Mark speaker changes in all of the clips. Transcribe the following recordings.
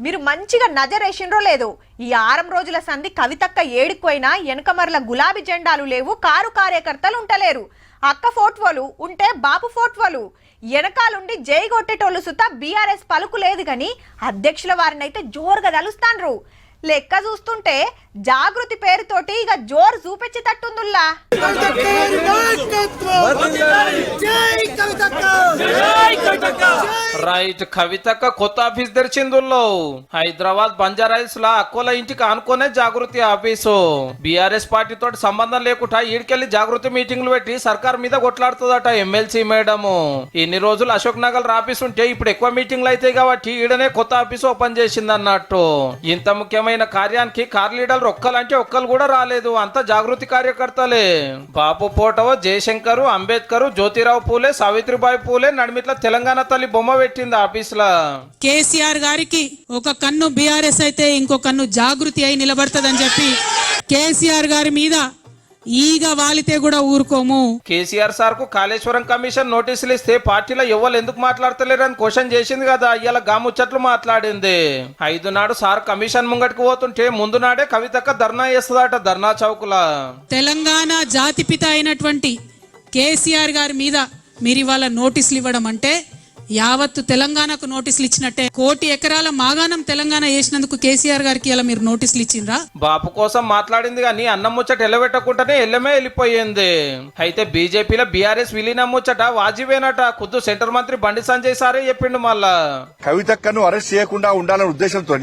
Speaker 1: మీరు మంచిగా నజరేసిండ్రో లేదు ఈ 6 రోజుల సంధి కవితక్క ఏడుకోయినా వెనకమర్ల గులాబీ జెండాలు లేవు కారు కార్యకర్తలు ఉంటలేరు అక్క ఫోటోలు ఉంటే బాపు ఫోటోలు వెనకాలుండి జై కొట్టేటోళ్ళు సుత బీఆర్ఎస్ పలుకు లేదు గాని అధ్యక్షుల వారినైతే జోరుగా తలుస్తాండ్రు లెక్క చూస్తుంటే జాగృతి పేరుతోటి ఇక జోరు చూపించేటట్టుందిలా
Speaker 2: రైట్ కవితక్క కొత్త ఆఫీస్ తెరిచిందుల్లో హైదరాబాద్ బంజారాయిల్స్ లా అక్కోల ఇంటికి ఆనుకునే జాగృతి ఆఫీసు బీఆర్ఎస్ పార్టీ తోటి సంబంధం లేకుండా ఈడికెళ్లి జాగృతి మీటింగ్లు పెట్టి సర్కార్ మీద కొట్లాడుతుందట ఎమ్మెల్సీ మేడము ఇన్ని రోజులు అశోక్ నగర్ ఆఫీస్ ఉంటే ఇప్పుడు ఎక్కువ మీటింగ్లు అయితే కాబట్టి ఈడనే కొత్త ఆఫీస్ ఓపెన్ చేసింది అన్నట్టు ఇంత ముఖ్యమైన కార్యానికి కార్ లీడర్లు ఒక్కలంటే ఒక్కరు కూడా రాలేదు అంత జాగృతి కార్యకర్తలే బాపు పోటవ జయశంకర్ అంబేద్కర్ జ్యోతిరావు పూలే సావిత్రిబాయి పూలే నడిమిట్ల తెలంగాణ తల్లి బొమ్మ పెట్టింది ఆఫీస్ లా
Speaker 3: కేసీఆర్ గారికి ఒక కన్ను బీఆర్ఎస్ అయితే ఇంకో కన్ను జాగృతి అయి నిలబడతదని చెప్పి కేసీఆర్ గారి మీద ఈగ వాలితే కూడా ఊరుకోము.
Speaker 2: కేసీఆర్ సార్ కు కాళేశ్వరం కమిషన్ నోటీసులు ఇస్తే పార్టీలో ఎవరు ఎందుకు మాట్లాడతలేరని క్వశ్చన్ చేసింది కదా ఇలా గాముచ్చట్లు మాట్లాడింది 5 నాడు సార్ కమిషన్ ముంగటికి పోతుంటే ముందు నాడే కవితక్క ధర్నా చేస్తుందట ధర్నా చౌకులా.
Speaker 3: తెలంగాణ జాతిపిత అయినటువంటి కేసీఆర్ గారి మీద మీరు ఇవాళ నోటీసులు ఇవ్వడం అంటే యావత్తు తెలంగాణకు నోటీసులు ఇచ్చినట్టే. 1 కోటి ఎకరాల మాగాణం తెలంగాణ వేసినందుకు కేసీఆర్ గారికి ఇలా మీరు నోటీసులు ఇచ్చిండ్రా?
Speaker 2: బాపు కోసం మాట్లాడింది కానీ అన్నం ముచ్చట ఎల్లబెట్టకుండానే ఎల్లమే వెళ్ళిపోయింది. అయితే బీజేపీలో బీఆర్ఎస్ విలీనం ముచ్చట వాజిబేనట ఖుద్దు సెంటర్ మంత్రి బండి సంజయ్ సారే చెప్పిండు. మళ్ళా
Speaker 4: కవితక్కను అరెస్ట్ చేయకుండా ఉండాలనే ఉద్దేశంతో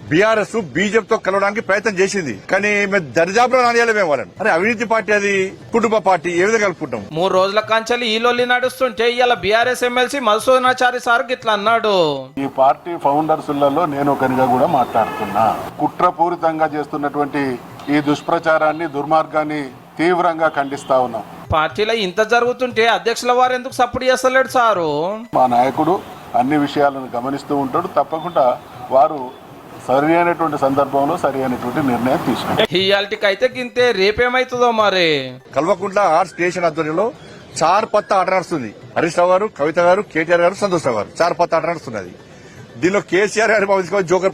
Speaker 4: బీఆర్ఎస్ బీజేపీతో కలవడానికి ప్రయత్నం చేసింది. కానీ మేము దరిదాపులో నాణ్యాలమే వాళ్ళని అరే అవినీతి పార్టీ అది కుటుంబ పార్టీ ఏ విధంగా కలుపుకుంటాం.
Speaker 2: 3 రోజుల కాంచెల్లి ఈ లొల్లి నడుస్తుంటే ఇలా బీఆర్ఎస్ ఎమ్మెల్సీ మధుసూదనాచారి సార్ ఇట్లా అన్నాడు.
Speaker 5: ఈ పార్టీ ఫౌండర్స్లలో నేను ఒకరిగా కూడా మాట్లాడుతున్నా. కుట్రపూరితంగా చేస్తున్నటువంటి ఈ దుష్ప్రచారాన్ని దుర్మార్గాన్ని తీవ్రంగా ఖండిస్తా ఉన్నాం.
Speaker 2: పార్టీలో ఇంత జరుగుతుంటే అధ్యక్షుల వారు ఎందుకు సపోర్ట్ చేస్తలేడు సారు?
Speaker 5: మా నాయకుడు అన్ని విషయాలను గమనిస్తూ ఉంటాడు. తప్పకుండా వారు సరి అయినటువంటి సందర్భంలో సరి అయినటువంటి నిర్ణయం తీసుకుంటారు.
Speaker 2: ఇయాల్టికి అయితే గింతే రేపేమైతుందో మరి.
Speaker 4: కల్వకుంట్ల ఆర్ట్ స్టేషన్ ఆధ్వర్యంలో 4 పత్త ఆట నడుస్తుంది. హరీష్ రావు గారు, కవిత గారు, కేటీఆర్ గారు, సంతోష్ రావు గారు 4 పత్త ఆట నడుస్తున్నది. దీనిలో కేసీఆర్ గారి జోకర్